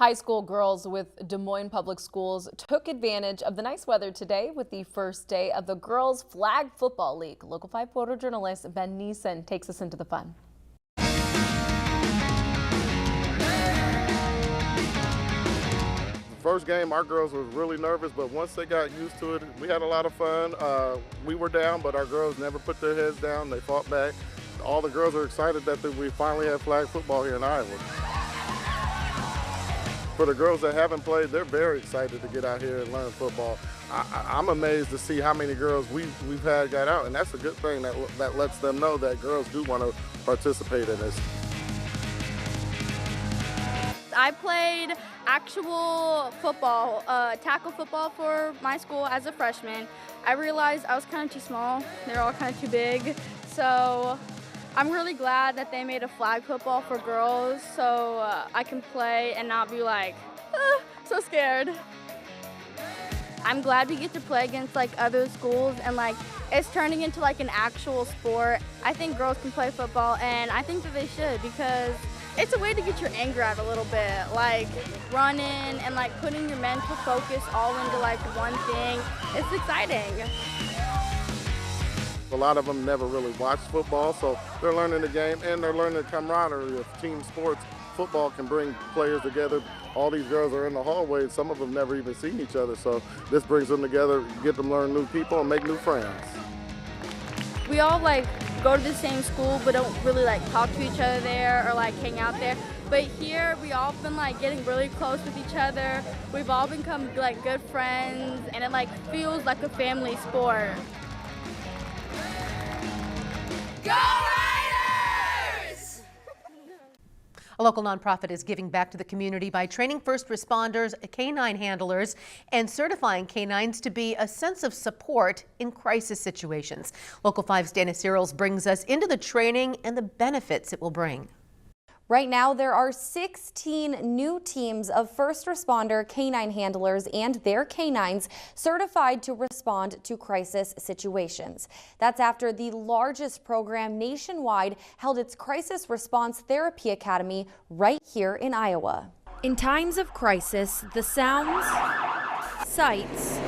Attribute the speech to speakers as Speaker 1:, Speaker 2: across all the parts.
Speaker 1: High school girls with Des Moines Public Schools took advantage of the nice weather today with the first day of the Girls Flag Football League. Local 5 photojournalist Ben Neeson takes us into the fun.
Speaker 2: First game, our girls were really nervous, but once they got used to it, we had a lot of fun. We were down, but our girls never put their heads down. They fought back. All the girls are excited that we finally have flag football here in Iowa. For the girls that haven't played, they're very excited to get out here and learn football. I'm amazed to see how many girls we've had got out, and that's a good thing that lets them know that girls do want to participate in this.
Speaker 3: I played actual football, tackle football for my school as a freshman. I realized I was kind of too small. They're all kind of too big. So I'm really glad that they made a flag football for girls so I can play and not be like, so scared. I'm glad we get to play against like other schools and like it's turning into like an actual sport. I think girls can play football and I think that they should because it's a way to get your anger out a little bit, like running and like putting your mental focus all into like one thing. It's exciting.
Speaker 2: A lot of them never really watched football, so they're learning the game and they're learning the camaraderie of team sports. Football can bring players together. All these girls are in the hallway, some of them never even seen each other, so this brings them together, get them learn new people and make new friends.
Speaker 3: We all like go to the same school but don't really like talk to each other there or like hang out there. But here we all been like getting really close with each other. We've all become like good friends and it like feels like a family sport.
Speaker 4: Go Riders!
Speaker 5: A local nonprofit is giving back to the community by training first responders, canine handlers, and certifying canines to be a sense of support in crisis situations. Local 5's Dana Searles brings us into the training and the benefits it will bring.
Speaker 6: Right now, there are 16 new teams of first responder canine handlers and their canines certified to respond to crisis situations. That's after the largest program nationwide held its Crisis Response Therapy Academy right here in Iowa.
Speaker 7: In times of crisis, the sounds, sights,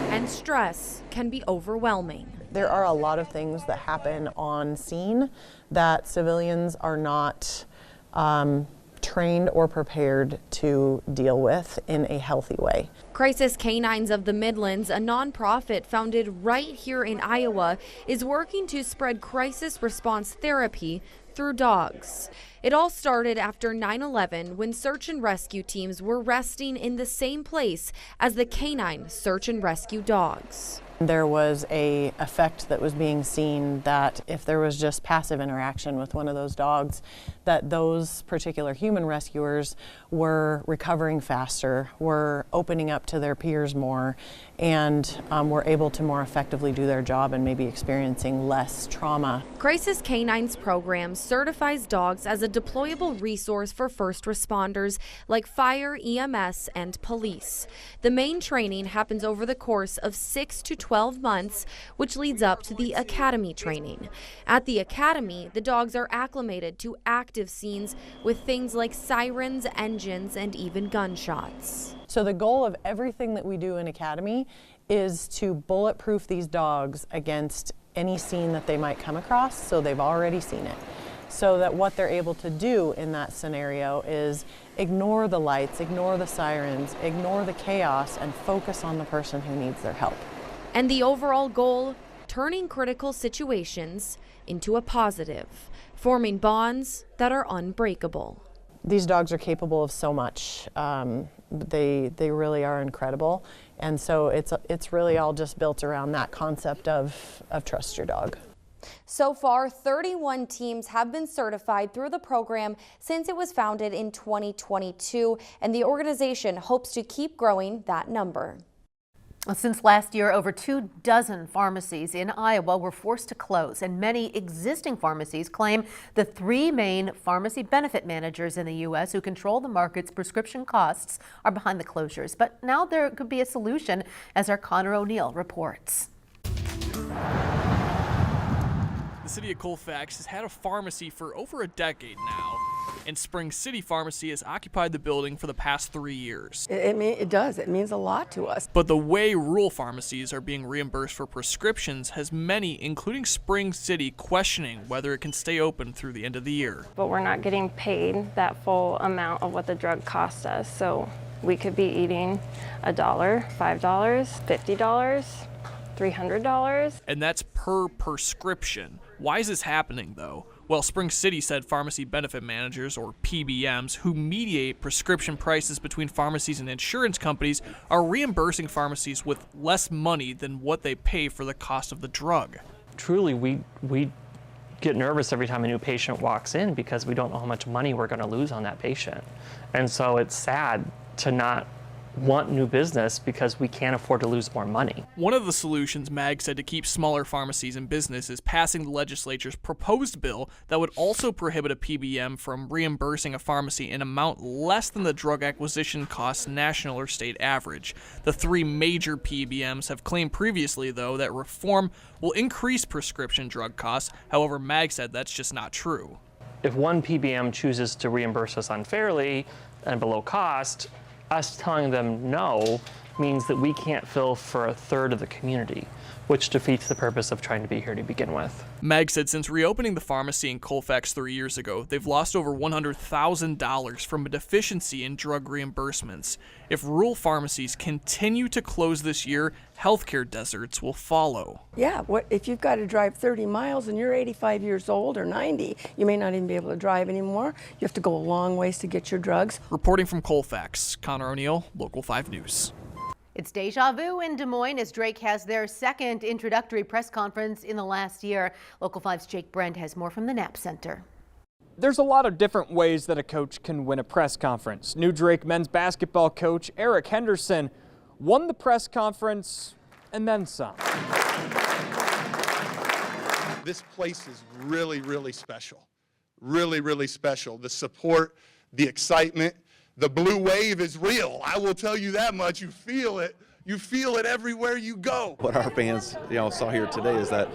Speaker 7: and stress can be overwhelming.
Speaker 8: There are a lot of things that happen on scene that civilians are not trained or prepared to deal with in a healthy way.
Speaker 7: Crisis Canines of the Midlands, a nonprofit founded right here in Iowa, is working to spread crisis response therapy through dogs. It all started after 9/11 when search and rescue teams were resting in the same place as the canine search and rescue dogs.
Speaker 8: There was an effect that was being seen that if there was just passive interaction with one of those dogs, that those particular human rescuers were recovering faster, were opening up to their peers more, and were able to more effectively do their job and maybe experiencing less trauma.
Speaker 7: Crisis Canines program certifies dogs as a deployable resource for first responders like fire, EMS, and police. The main training happens over the course of 6 to 12 months, which leads up to the academy training. At the academy, the dogs are acclimated to active scenes with things like sirens, engines, and even gunshots.
Speaker 8: So the goal of everything that we do in Academy is to bulletproof these dogs against any scene that they might come across, so they've already seen it. So that what they're able to do in that scenario is ignore the lights, ignore the sirens, ignore the chaos, and focus on the person who needs their help.
Speaker 7: And the overall goal, turning critical situations into a positive, forming bonds that are unbreakable.
Speaker 8: These dogs are capable of so much. They really are incredible. And so it's really all just built around that concept of trust your dog.
Speaker 6: So far, 31 teams have been certified through the program since it was founded in 2022, and the organization hopes to keep growing that number.
Speaker 5: Since last year, over 24 pharmacies in Iowa were forced to close, and many existing pharmacies claim the 3 main pharmacy benefit managers in the U.S. who control the market's prescription costs are behind the closures. But now there could be a solution, as our Connor O'Neill reports.
Speaker 9: The city of Colfax has had a pharmacy for over a decade now,
Speaker 4: and Spring City Pharmacy has occupied the building for the past 3 years.
Speaker 9: It does. It means a lot to us.
Speaker 4: But the way rural pharmacies are being reimbursed for prescriptions has many, including Spring City, questioning whether it can stay open through the end of the year.
Speaker 10: But we're not getting paid that full amount of what the drug costs us. So we could be eating $1, $5, $50, $300.
Speaker 4: And that's per prescription. Why is this happening, though? Well, Spring City said pharmacy benefit managers, or PBMs, who mediate prescription prices between pharmacies and insurance companies, are reimbursing pharmacies with less money than what they pay for the cost of the drug.
Speaker 11: Truly, we get nervous every time a new patient walks in because we don't know how much money we're going to lose on that patient. And so it's sad to not want new business because we can't afford to lose more money.
Speaker 4: One of the solutions MAG said to keep smaller pharmacies in business is passing the legislature's proposed bill that would also prohibit a PBM from reimbursing a pharmacy an amount less than the drug acquisition costs national or state average. The 3 major PBMs have claimed previously, though, that reform will increase prescription drug costs. However, MAG said that's just not true.
Speaker 11: If one PBM chooses to reimburse us unfairly and below cost, us telling them no means that we can't fill for a third of the community, which defeats the purpose of trying to be here to begin with.
Speaker 4: MAG said since reopening the pharmacy in Colfax 3 years ago, they've lost over $100,000 from a deficiency in drug reimbursements. If rural pharmacies continue to close this year, healthcare deserts will follow.
Speaker 9: Yeah, if you've got to drive 30 miles and you're 85 years old or 90, you may not even be able to drive anymore. You have to go a long ways to get your drugs.
Speaker 4: Reporting from Colfax, Connor O'Neill, Local 5 News.
Speaker 5: It's deja vu in Des Moines as Drake has their second introductory press conference in the last year. Local 5's Jake Brent has more from the Knapp Center.
Speaker 12: There's a lot of different ways that a coach can win a press conference. New Drake men's basketball coach Eric Henderson won the press conference and then some.
Speaker 13: This place is really, really special. Really, really special. The support, the excitement. The blue wave is real. I will tell you that much. You feel it. You feel it everywhere you go.
Speaker 14: What our fans, saw here today is that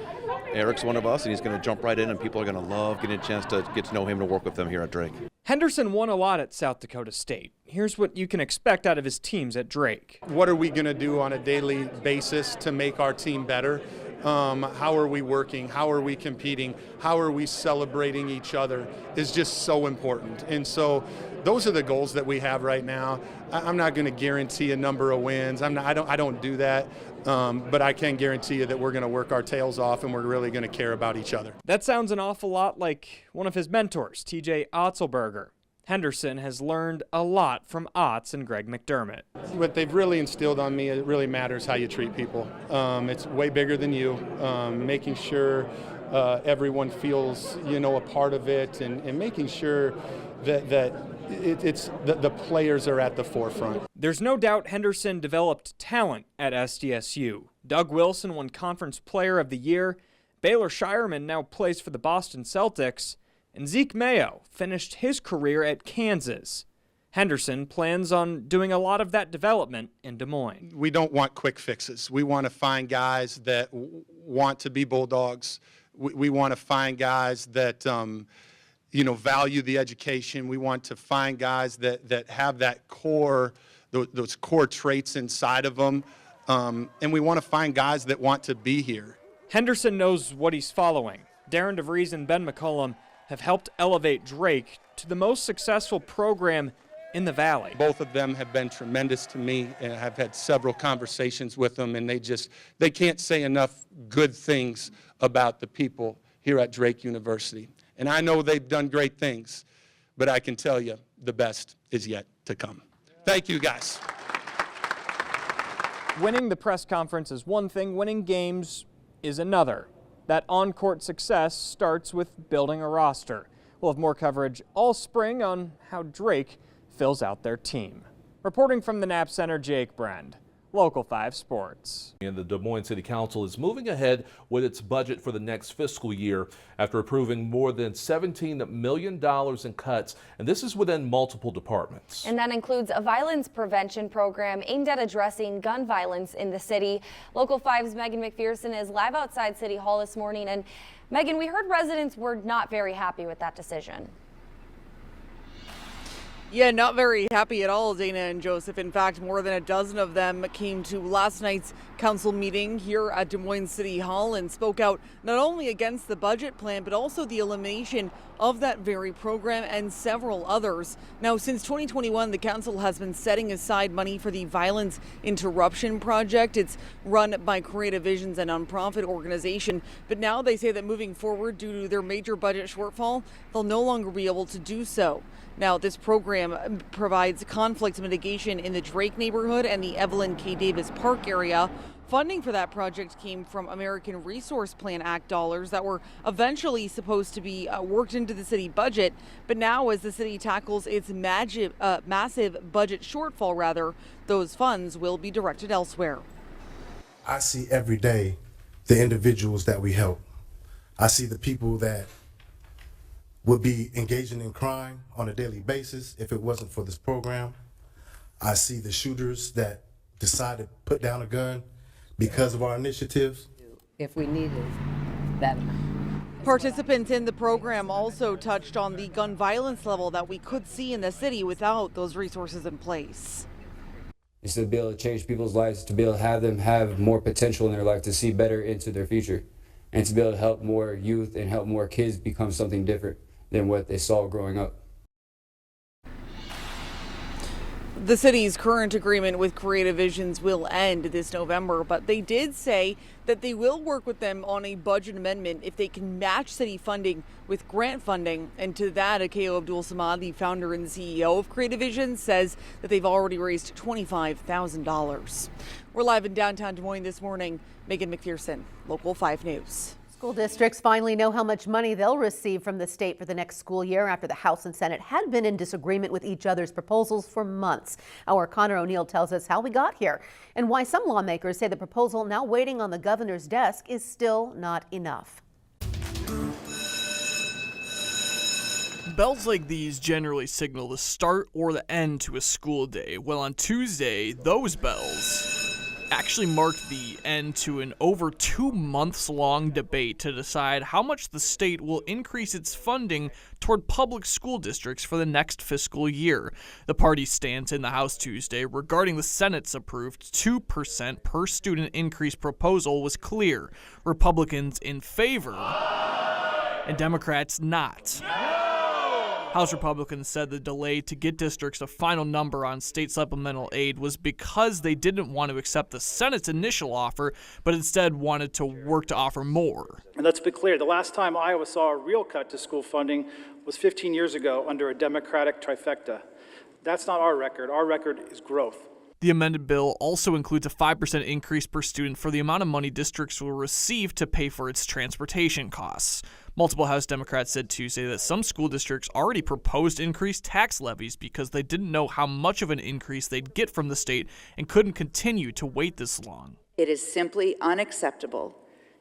Speaker 14: Eric's one of us, and he's going to jump right in, and people are going to love getting a chance to get to know him and work with them here at Drake.
Speaker 12: Henderson won a lot at South Dakota State. Here's what you can expect out of his teams at Drake.
Speaker 15: What are we going to do on a daily basis to make our team better? How are we working? How are we competing? How are we celebrating each other is just so important. And so those are the goals that we have right now. I'm not going to guarantee a number of wins. I don't do that. But I can guarantee you that we're going to work our tails off and we're really going to care about each other.
Speaker 12: That sounds an awful lot like one of his mentors, TJ Otzelberger. Henderson has learned a lot from Otz and Greg McDermott.
Speaker 15: What they've really instilled on me, it really matters how you treat people. It's way bigger than you. Making sure everyone feels, a part of it, and making sure that the players are at the forefront.
Speaker 12: There's no doubt Henderson developed talent at SDSU. Doug Wilson won Conference Player of the Year. Baylor Shireman now plays for the Boston Celtics. And Zeke Mayo finished his career at Kansas. Henderson plans on doing a lot of that development in Des Moines.
Speaker 15: We don't want quick fixes. We want to find guys that want to be Bulldogs. We want to find guys that value the education. We want to find guys that have that core, those core traits inside of them. And we want to find guys that want to be here.
Speaker 12: Henderson knows what he's following. Darren DeVries and Ben McCollum have helped elevate Drake to the most successful program in the Valley.
Speaker 15: Both of them have been tremendous to me, and I've had several conversations with them, and they can't say enough good things about the people here at Drake University. And I know they've done great things, but I can tell you the best is yet to come. Thank you, guys.
Speaker 12: Winning the press conference is one thing, winning games is another. That on-court success starts with building a roster. We'll have more coverage all spring on how Drake fills out their team. Reporting from the Knapp Center, Jake Brand, Local 5 Sports.
Speaker 16: And the Des Moines City Council is moving ahead with its budget for the next fiscal year after approving more than $17 million in cuts, and this is within multiple departments.
Speaker 6: And that includes a violence prevention program aimed at addressing gun violence in the city. Local 5's Megan McPherson is live outside City Hall this morning. And Megan, we heard residents were not very happy with that decision.
Speaker 17: Yeah, not very happy at all, Dana and Joseph. In fact, more than a dozen of them came to last night's council meeting here at Des Moines City Hall and spoke out not only against the budget plan, but also the elimination of that very program and several others. Now, since 2021, the council has been setting aside money for the Violence Interruption Project. It's run by Creative Visions, a nonprofit organization. But now they say that moving forward, due to their major budget shortfall, they'll no longer be able to do so. Now, this program provides conflict mitigation in the Drake neighborhood and the Evelyn K. Davis Park area. Funding for that project came from American Resource Plan Act dollars that were eventually supposed to be worked into the city budget. But now, as the city tackles its massive budget shortfall, those funds will be directed elsewhere.
Speaker 18: I see every day the individuals that we help. I see the people that would be engaging in crime on a daily basis if it wasn't for this program. I see the shooters that decide to put down a gun because of our initiatives.
Speaker 19: If we needed that.
Speaker 17: Participants in the program also touched on the gun violence level that we could see in the city without those resources in place.
Speaker 20: It's to be able to change people's lives, to be able to have them have more potential in their life, to see better into their future, and to be able to help more youth and help more kids become something different than what they saw growing up.
Speaker 17: The city's current agreement with Creative Visions will end this November, but they did say that they will work with them on a budget amendment if they can match city funding with grant funding. And to that, Akeo Abdul-Samad, the founder and CEO of Creative Visions, says that they've already raised $25,000. We're live in downtown Des Moines this morning. Megan McPherson, Local 5 News.
Speaker 5: School districts finally know how much money they'll receive from the state for the next school year after the House and Senate had been in disagreement with each other's proposals for months. Our Connor O'Neill tells us how we got here and why some lawmakers say the proposal now waiting on the governor's desk is still not enough.
Speaker 4: Bells like these generally signal the start or the end to a school day. Well, on Tuesday, those bells actually marked the end to an over 2 months long debate to decide how much the state will increase its funding toward public school districts for the next fiscal year. The party's stance in the House Tuesday regarding the Senate's approved 2% per student increase proposal was clear. Republicans in favor and Democrats not. House Republicans said the delay to get districts a final number on state supplemental aid was because they didn't want to accept the Senate's initial offer, but instead wanted to work to offer more.
Speaker 21: And let's be clear, the last time Iowa saw a real cut to school funding was 15 years ago under a Democratic trifecta. That's not our record. Our record is growth.
Speaker 4: The amended bill also includes a 5% increase per student for the amount of money districts will receive to pay for its transportation costs. Multiple House Democrats said Tuesday that some school districts already proposed increased tax levies because they didn't know how much of an increase they'd get from the state and couldn't continue to wait this long.
Speaker 22: It is simply unacceptable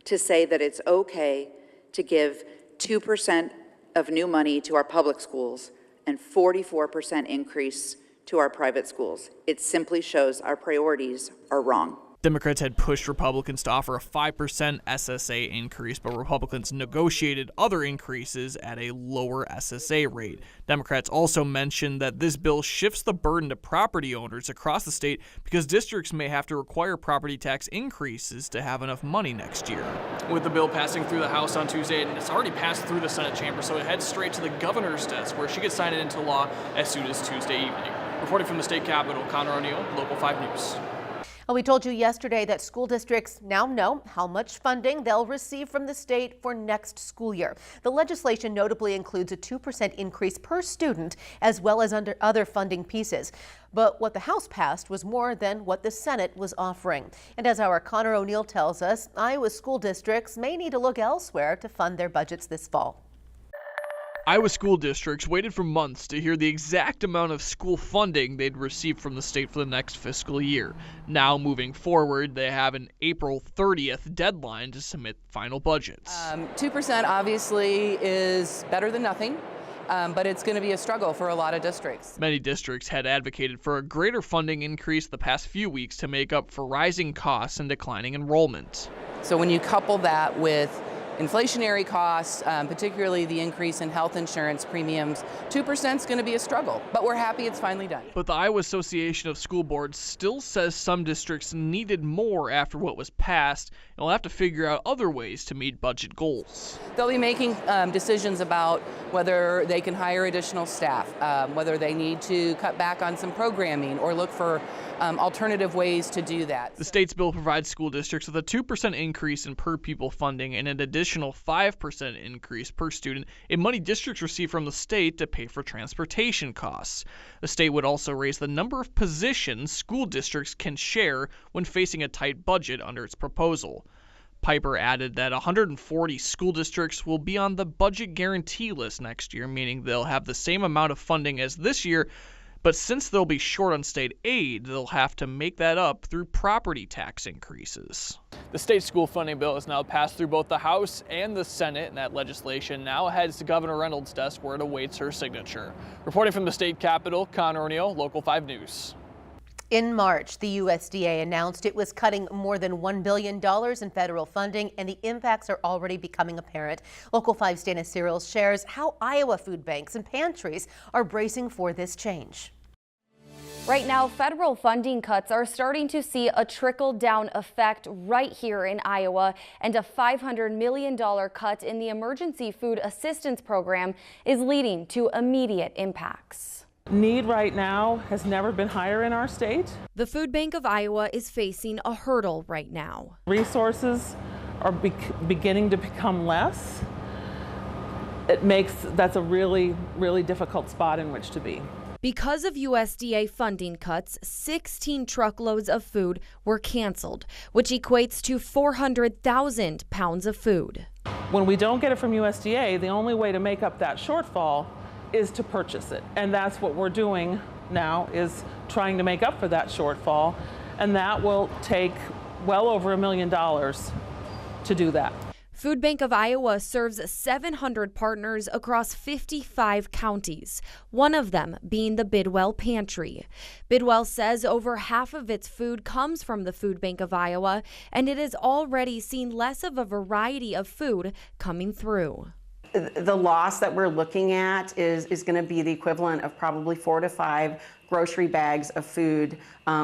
Speaker 22: to say that it's okay to give 2% of new money to our public schools and 44% increase to our private schools. It simply shows our priorities are wrong.
Speaker 4: Democrats had pushed Republicans to offer a 5% SSA increase, but Republicans negotiated other increases at a lower SSA rate. Democrats also mentioned that this bill shifts the burden to property owners across the state because districts may have to require property tax increases to have enough money next year. With the bill passing through the House on Tuesday, and it's already passed through the Senate chamber, so it heads straight to the governor's desk, where she gets signed into law as soon as Tuesday evening. Reporting from the state capitol, Connor O'Neill, Local 5 News.
Speaker 5: Well, we told you yesterday that school districts now know how much funding they'll receive from the state for next school year. The legislation notably includes a 2% increase per student as well as under other funding pieces. But what the House passed was more than what the Senate was offering. And as our Connor O'Neill tells us, Iowa school districts may need to look elsewhere to fund their budgets this fall.
Speaker 4: Iowa school districts waited for months to hear the exact amount of school funding they'd receive from the state for the next fiscal year. Now, moving forward, they have an April 30th deadline to submit final budgets.
Speaker 23: 2% obviously is better than nothing, but it's going to be a struggle for a lot of districts.
Speaker 4: Many districts had advocated for a greater funding increase the past few weeks to make up for rising costs and declining enrollment.
Speaker 23: So when you couple that with inflationary costs, particularly the increase in health insurance premiums, 2% is going to be a struggle, but we're happy it's finally done.
Speaker 4: But the Iowa Association of School Boards still says some districts needed more after what was passed, and will have to figure out other ways to meet budget goals.
Speaker 23: They'll be making decisions about whether they can hire additional staff, whether they need to cut back on some programming or look for alternative ways to do that.
Speaker 4: The state's bill provides school districts with a 2% increase in per pupil funding and an additional 5% increase per student in money districts receive from the state to pay for transportation costs. The state would also raise the number of positions school districts can share when facing a tight budget under its proposal. Piper added that 140 school districts will be on the budget guarantee list next year, meaning they'll have the same amount of funding as this year, but since they'll be short on state aid, they'll have to make that up through property tax increases. The state school funding bill is now passed through both the House and the Senate, and that legislation now heads to Governor Reynolds' desk where it awaits her signature. Reporting from the state capitol, Connor O'Neill, Local 5 News.
Speaker 5: In March, the USDA announced it was cutting more than $1 billion in federal funding, and the impacts are already becoming apparent. Local 5's Dana Cyril shares how Iowa food banks and pantries are bracing for this change.
Speaker 6: Right now, federal funding cuts are starting to see a trickle-down effect right here in Iowa, and a $500 million cut in the Emergency Food Assistance Program is leading to immediate impacts.
Speaker 1: Need right now has never been higher in our state.
Speaker 7: The Food Bank of Iowa is facing a hurdle right now.
Speaker 1: Resources are beginning to become less. That's a really, really difficult spot in which to be.
Speaker 7: Because of USDA funding cuts, 16 truckloads of food were canceled, which equates to 400,000 pounds of food.
Speaker 1: When we don't get it from USDA, the only way to make up that shortfall is to purchase it. And that's what we're doing now, is trying to make up for that shortfall. And that will take well over $1 million to do that.
Speaker 7: Food Bank of Iowa serves 700 partners across 55 counties, one of them being the Bidwell Pantry. Bidwell says over half of its food comes from the Food Bank of Iowa, and it has already seen less of a variety of food coming through.
Speaker 2: The loss that we're looking at is going to be the equivalent of probably 4 to 5 grocery bags of food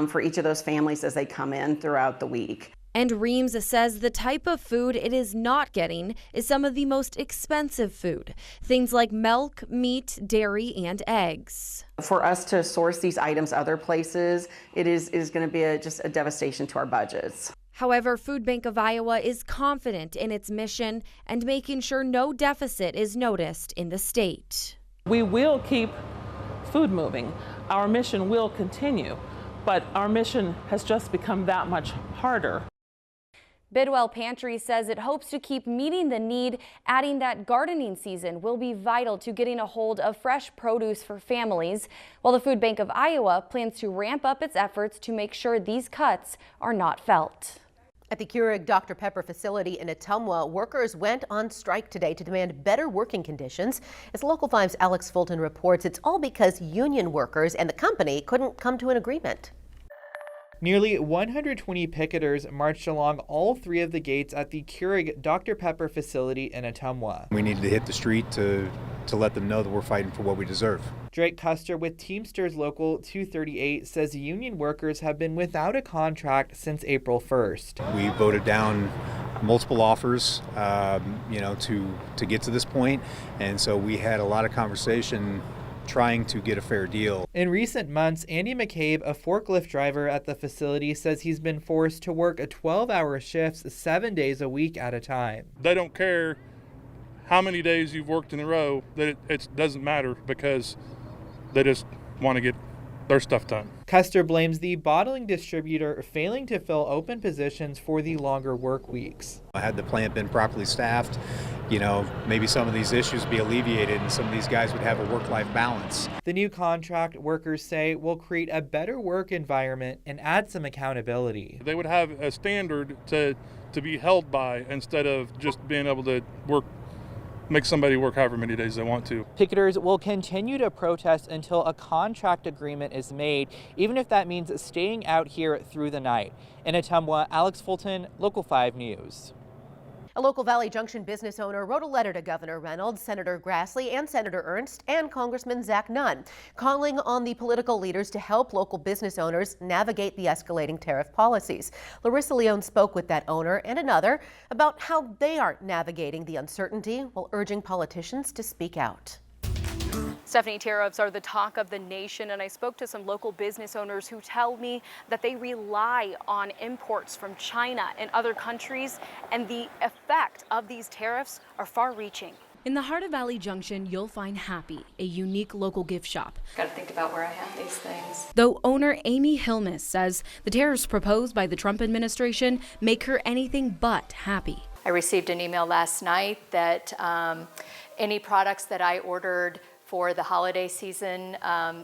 Speaker 2: for each of those families as they come in throughout the week.
Speaker 7: And Reams says the type of food it is not getting is some of the most expensive food, things like milk, meat, dairy, and eggs.
Speaker 2: For us to source these items other places, it is going to be just a devastation to our budgets.
Speaker 7: However, Food Bank of Iowa is confident in its mission and making sure no deficit is noticed in the state.
Speaker 1: We will keep food moving. Our mission will continue, but our mission has just become that much harder.
Speaker 6: Bidwell Pantry says it hopes to keep meeting the need, adding that gardening season will be vital to getting a hold of fresh produce for families, while the Food Bank of Iowa plans to ramp up its efforts to make sure these cuts are not felt.
Speaker 5: At the Keurig Dr. Pepper facility in Ottumwa, workers went on strike today to demand better working conditions. As Local 5's Alex Fulton reports, it's all because union workers and the company couldn't come to an agreement.
Speaker 3: Nearly 120 picketers marched along all 3 of the gates at the Keurig Dr. Pepper facility in Ottumwa.
Speaker 24: We needed to hit the street to let them know that we're fighting for what we deserve.
Speaker 3: Drake Custer with Teamsters Local 238 says union workers have been without a contract since April 1st.
Speaker 24: We voted down multiple offers, to get to this point, and so we had a lot of conversation trying to get a fair deal.
Speaker 3: In recent months, Andy McCabe, a forklift driver at the facility, says he's been forced to work 12-hour shifts 7 days a week at a time.
Speaker 25: They don't care how many days you've worked in a row, that it doesn't matter because they just want to get their stuff done.
Speaker 3: Custer blames the bottling distributor failing to fill open positions for the longer work weeks.
Speaker 24: Had the plant been properly staffed, maybe some of these issues be alleviated and some of these guys would have a work-life balance.
Speaker 3: The new contract, workers say, will create a better work environment and add some accountability.
Speaker 25: They would have a standard to be held by instead of just being able to make somebody work however many days they want to.
Speaker 3: Picketers will continue to protest until a contract agreement is made, even if that means staying out here through the night. In Ottumwa, Alex Fulton, Local 5 News.
Speaker 5: A local Valley Junction business owner wrote a letter to Governor Reynolds, Senator Grassley, and Senator Ernst, and Congressman Zach Nunn, calling on the political leaders to help local business owners navigate the escalating tariff policies. Larissa Leone spoke with that owner and another about how they are navigating the uncertainty while urging politicians to speak out.
Speaker 8: Stephanie, tariffs are the talk of the nation, and I spoke to some local business owners who tell me that they rely on imports from China and other countries, and the effect of these tariffs are far-reaching.
Speaker 9: In the heart of Valley Junction, you'll find Happy, a unique local gift shop.
Speaker 8: Gotta think about where I have these things.
Speaker 9: Though owner Amy Hilmes says the tariffs proposed by the Trump administration make her anything but happy.
Speaker 8: I received an email last night that any products that I ordered for the holiday season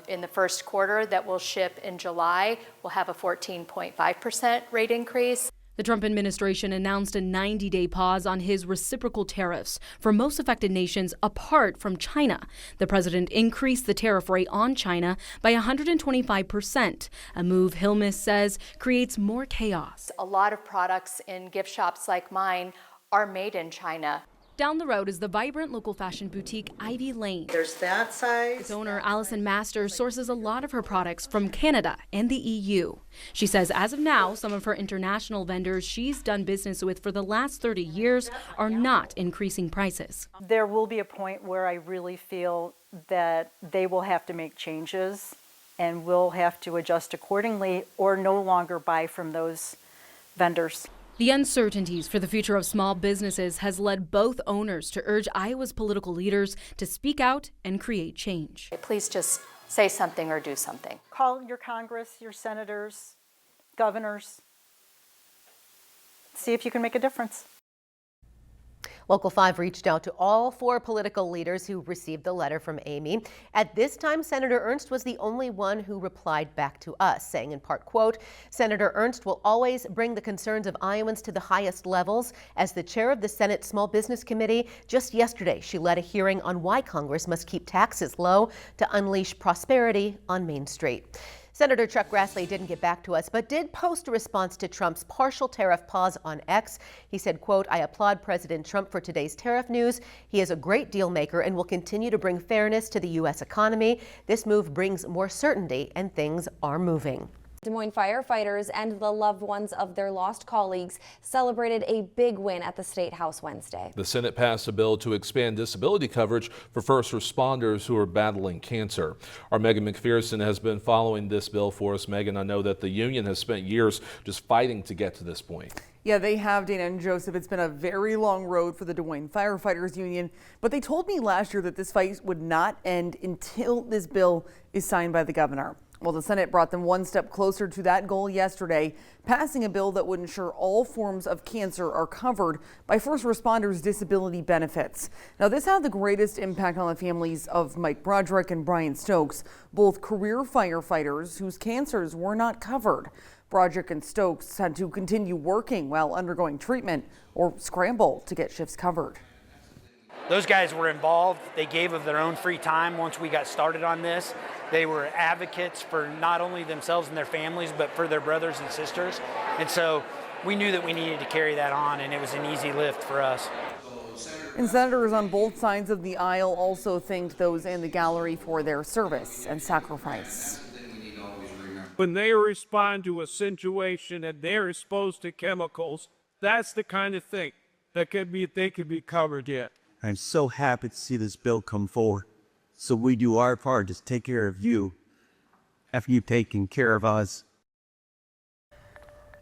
Speaker 8: in the first quarter that will ship in July will have a 14.5% rate increase.
Speaker 9: The Trump administration announced a 90-day pause on his reciprocal tariffs for most affected nations apart from China. The president increased the tariff rate on China by 125%, a move Hilmes says creates more chaos.
Speaker 8: A lot of products in gift shops like mine are made in China.
Speaker 9: Down the road is the vibrant local fashion boutique Ivy Lane.
Speaker 10: There's that size.
Speaker 9: Its owner Allison Masters sources a lot of her products from Canada and the EU. She says as of now, some of her international vendors she's done business with for the last 30 years are not increasing prices.
Speaker 11: There will be a point where I really feel that they will have to make changes and we'll have to adjust accordingly or no longer buy from those vendors.
Speaker 9: The uncertainties for the future of small businesses has led both owners to urge Iowa's political leaders to speak out and create change.
Speaker 8: Please just say something or do something.
Speaker 11: Call your Congress, your senators, governors. See if you can make a difference.
Speaker 5: Local 5 reached out to all 4 political leaders who received the letter from Amy. At this time, Senator Ernst was the only one who replied back to us, saying in part, quote, Senator Ernst will always bring the concerns of Iowans to the highest levels. As the chair of the Senate Small Business Committee, just yesterday she led a hearing on why Congress must keep taxes low to unleash prosperity on Main Street. Senator Chuck Grassley didn't get back to us, but did post a response to Trump's partial tariff pause on X. He said, quote, I applaud President Trump for today's tariff news. He is a great deal maker and will continue to bring fairness to the U.S. economy. This move brings more certainty and things are moving.
Speaker 6: Des Moines firefighters and the loved ones of their lost colleagues celebrated a big win at the State House Wednesday.
Speaker 16: The Senate passed a bill to expand disability coverage for first responders who are battling cancer. Our Megan McPherson has been following this bill for us. Megan, I know that the union has spent years just fighting to get to this point.
Speaker 17: Yeah, they have, Dana and Joseph. It's been a very long road for the Des Moines Firefighters Union, but they told me last year that this fight would not end until this bill is signed by the governor. Well, the Senate brought them one step closer to that goal yesterday, passing a bill that would ensure all forms of cancer are covered by first responders' disability benefits. Now, this had the greatest impact on the families of Mike Broderick and Brian Stokes, both career firefighters whose cancers were not covered. Broderick and Stokes had to continue working while undergoing treatment or scramble to get shifts covered.
Speaker 10: Those guys were involved. They gave of their own free time once we got started on this. They were advocates for not only themselves and their families, but for their brothers and sisters. And so we knew that we needed to carry that on, and it was an easy lift for us.
Speaker 17: And senators on both sides of the aisle also thanked those in the gallery for their service and sacrifice.
Speaker 13: When they respond to a situation and they're exposed to chemicals, that's the kind of thing that they could be covered in.
Speaker 26: I'm so happy to see this bill come forward. So we do our part to take care of you after you've taken care of us.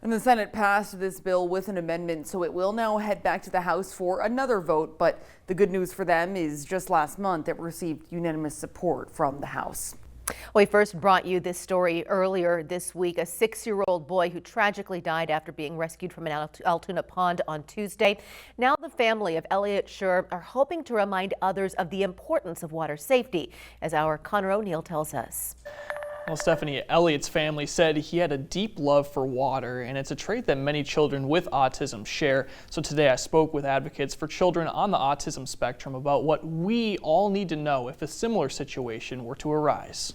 Speaker 17: And the Senate passed this bill with an amendment, so it will now head back to the House for another vote. But the good news for them is just last month it received unanimous support from the House.
Speaker 5: We first brought you this story earlier this week. A 6-year-old boy who tragically died after being rescued from an Altoona pond on Tuesday. Now the family of Elliot Schur are hoping to remind others of the importance of water safety, as our Connor O'Neill tells us.
Speaker 4: Well, Stephanie, Elliot's family said he had a deep love for water, and it's a trait that many children with autism share. So today I spoke with advocates for children on the autism spectrum about what we all need to know if a similar situation were to arise.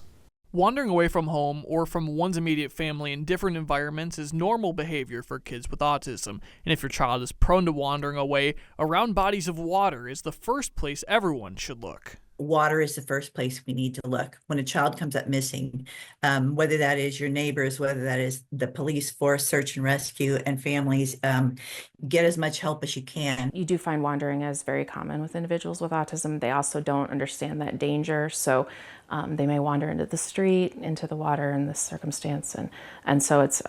Speaker 4: Wandering away from home or from one's immediate family in different environments is normal behavior for kids with autism, and if your child is prone to wandering away, around bodies of water is the first place everyone should look.
Speaker 12: Water is the first place we need to look when a child comes up missing, whether that is your neighbors, whether that is the police force, search and rescue, and families. Get as much help as you can.
Speaker 14: You do find wandering is very common with individuals with autism. They also don't understand that danger, so they may wander into the street, into the water in this circumstance, and so it's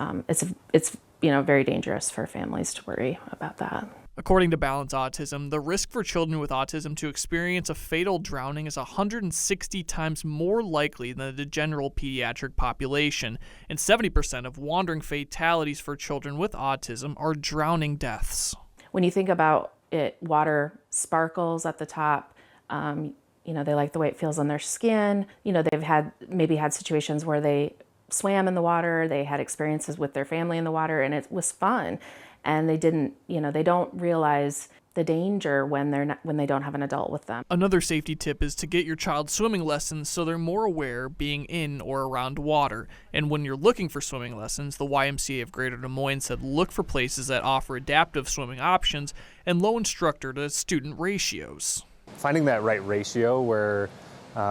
Speaker 14: very dangerous for families to worry about that.
Speaker 4: According to Balance Autism, the risk for children with autism to experience a fatal drowning is 160 times more likely than the general pediatric population, and 70% of wandering fatalities for children with autism are drowning deaths.
Speaker 14: When you think about it, water sparkles at the top. They like the way it feels on their skin. They've maybe had situations where they swam in the water, they had experiences with their family in the water, and it was fun. And they don't realize the danger when they don't have an adult with them.
Speaker 4: Another safety tip is to get your child swimming lessons so they're more aware being in or around water. And when you're looking for swimming lessons, the YMCA of Greater Des Moines said look for places that offer adaptive swimming options and low instructor to student ratios.
Speaker 15: Finding that right ratio where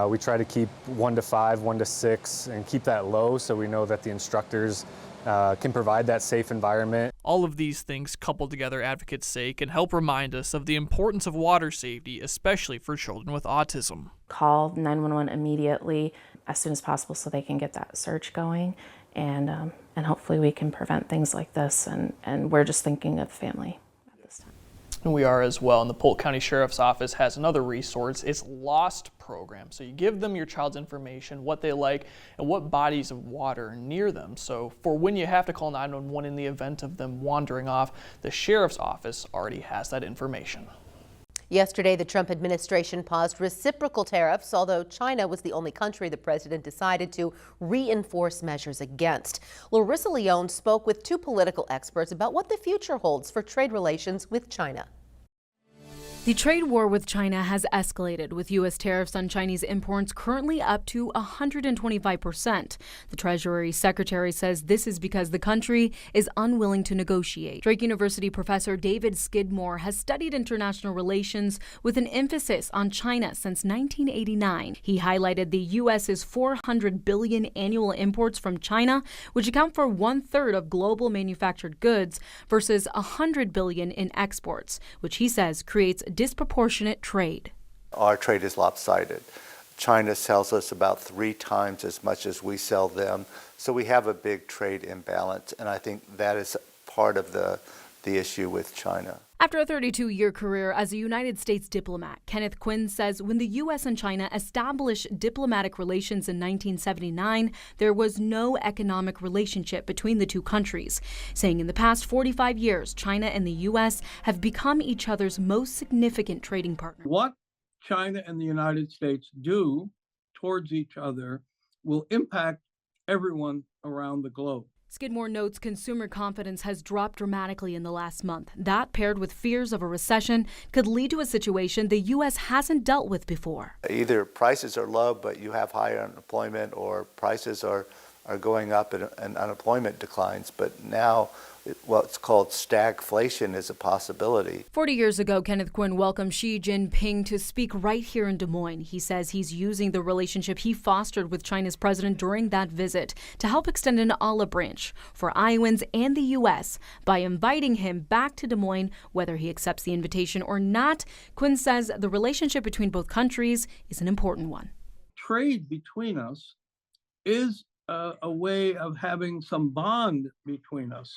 Speaker 15: we try to keep 1 to 5, 1 to 6, and keep that low so we know that the instructors can provide that safe environment.
Speaker 4: All of these things coupled together, advocates say, can help remind us of the importance of water safety, especially for children with autism.
Speaker 14: Call 911 immediately as soon as possible so they can get that search going, and hopefully we can prevent things like this, and we're just thinking of the family.
Speaker 4: And we are as well. And the Polk County Sheriff's Office has another resource. It's Lost Program. So you give them your child's information, what they like, and what bodies of water are near them. So for when you have to call 911 in the event of them wandering off, the Sheriff's Office already has that information.
Speaker 5: Yesterday, the Trump administration paused reciprocal tariffs, although China was the only country the president decided to reinforce measures against. Larissa Leone spoke with 2 political experts about what the future holds for trade relations with China.
Speaker 9: The trade war with China has escalated, with U.S. tariffs on Chinese imports currently up to 125%. The Treasury Secretary says this is because the country is unwilling to negotiate. Drake University professor David Skidmore has studied international relations with an emphasis on China since 1989. He highlighted the U.S.'s $400 billion annual imports from China, which account for 1/3 of global manufactured goods, versus $100 billion in exports, which he says creates disproportionate trade.
Speaker 18: Our trade is lopsided. China sells us about 3 times as much as we sell them, so we have a big trade imbalance, and I think that is part of the issue with China.
Speaker 9: After a 32-year career as a United States diplomat, Kenneth Quinn says when the U.S. and China established diplomatic relations in 1979, there was no economic relationship between the two countries, saying in the past 45 years, China and the U.S. have become each other's most significant trading partner.
Speaker 19: What China and the United States do towards each other will impact everyone around the globe.
Speaker 9: Skidmore notes consumer confidence has dropped dramatically in the last month. That, paired with fears of a recession, could lead to a situation the U.S. hasn't dealt with before.
Speaker 18: Either prices are low, but you have higher unemployment, or prices are going up and unemployment declines. But now what's called stagflation is a possibility.
Speaker 9: 40 years ago, Kenneth Quinn welcomed Xi Jinping to speak right here in Des Moines. He says he's using the relationship he fostered with China's president during that visit to help extend an olive branch for Iowans and the U.S. by inviting him back to Des Moines, whether he accepts the invitation or not. Quinn says the relationship between both countries is an important one.
Speaker 19: Trade between us is a way of having some bond between us,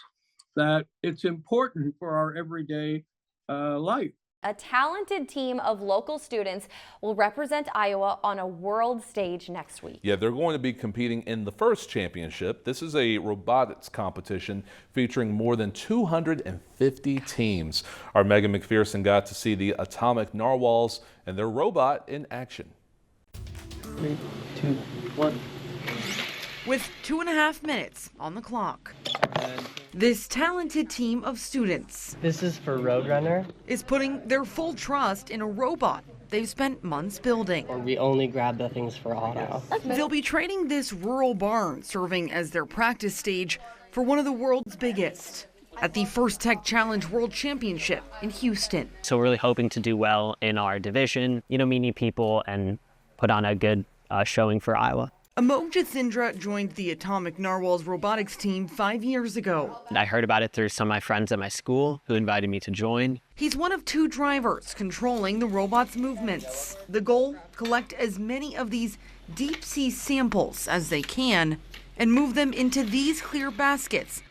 Speaker 19: that it's important for our everyday life.
Speaker 6: A talented team of local students will represent Iowa on a world stage next week.
Speaker 16: Yeah, they're going to be competing in the FIRST championship. This is a robotics competition featuring more than 250 teams. Our Megan McPherson got to see the Atomic Narwhals and their robot in action.
Speaker 20: 3, 2, 1.
Speaker 27: With 2.5 minutes on the clock, this talented team of students,
Speaker 20: this is for Roadrunner,
Speaker 27: is putting their full trust in a robot they've spent months building.
Speaker 20: We only grab the things for auto.
Speaker 27: They'll be trading this rural barn, serving as their practice stage for one of the world's biggest, at the First Tech Challenge World Championship in Houston.
Speaker 1: So we're really hoping to do well in our division, meeting people and put on a good showing for Iowa.
Speaker 27: Amog Jitsindra joined the Atomic Narwhals robotics team 5 years ago.
Speaker 1: I heard about it through some of my friends at my school who invited me to join.
Speaker 27: He's one of 2 drivers controlling the robot's movements. The goal, collect as many of these deep sea samples as they can and move them into these clear baskets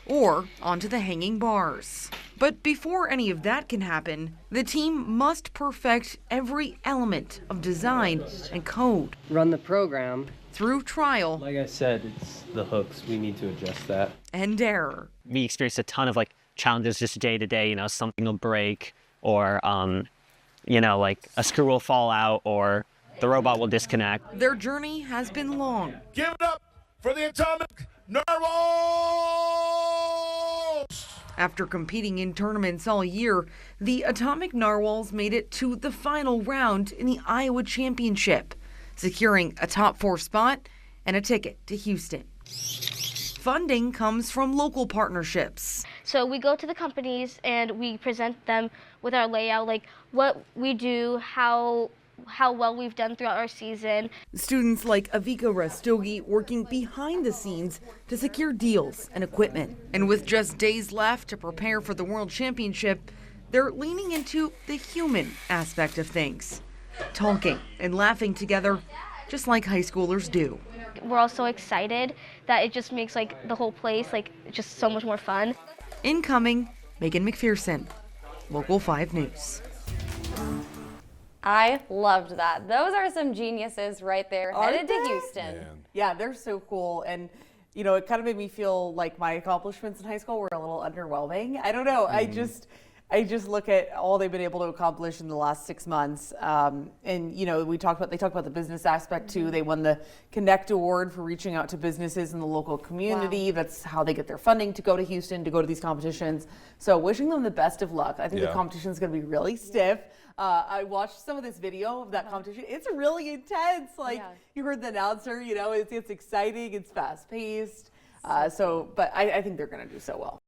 Speaker 27: or onto the hanging bars. But before any of that can happen, the team must perfect every element of design and code.
Speaker 20: Run the program.
Speaker 27: Through trial.
Speaker 20: Like I said, it's the hooks. We need to adjust that.
Speaker 27: And error.
Speaker 1: We experienced a ton of challenges just day to day, something will break or, like a screw will fall out or the robot will disconnect.
Speaker 27: Their journey has been long.
Speaker 2: Give it up for the Atomic Narwhals!
Speaker 27: After competing in tournaments all year, the Atomic Narwhals made it to the final round in the Iowa Championship, securing a top 4 spot and a ticket to Houston. Funding comes from local partnerships.
Speaker 7: So we go to the companies and we present them with our layout, like what we do, how well we've done throughout our season.
Speaker 27: Students like Avika Rastogi working behind the scenes to secure deals and equipment. And with just days left to prepare for the World Championship, they're leaning into the human aspect of things, talking and laughing together, just like high schoolers do.
Speaker 7: We're all so excited that it just makes the whole place just so much more fun.
Speaker 27: Incoming, Megan McPherson, Local 5 News.
Speaker 6: I loved that. Those are some geniuses right there, headed to Houston.
Speaker 17: Yeah, they're so cool. And, it kind of made me feel like my accomplishments in high school were a little underwhelming. I don't know. I just look at all they've been able to accomplish in the last 6 months. And, they talk about the business aspect too. They won the Connect Award for reaching out to businesses in the local community. Wow. That's how they get their funding to go to Houston, to go to these competitions. So wishing them the best of luck. I think the competition is going to be really stiff. I watched some of this video of that competition. It's really intense. You heard the announcer, it's exciting, it's fast paced. But I think they're going to do so well.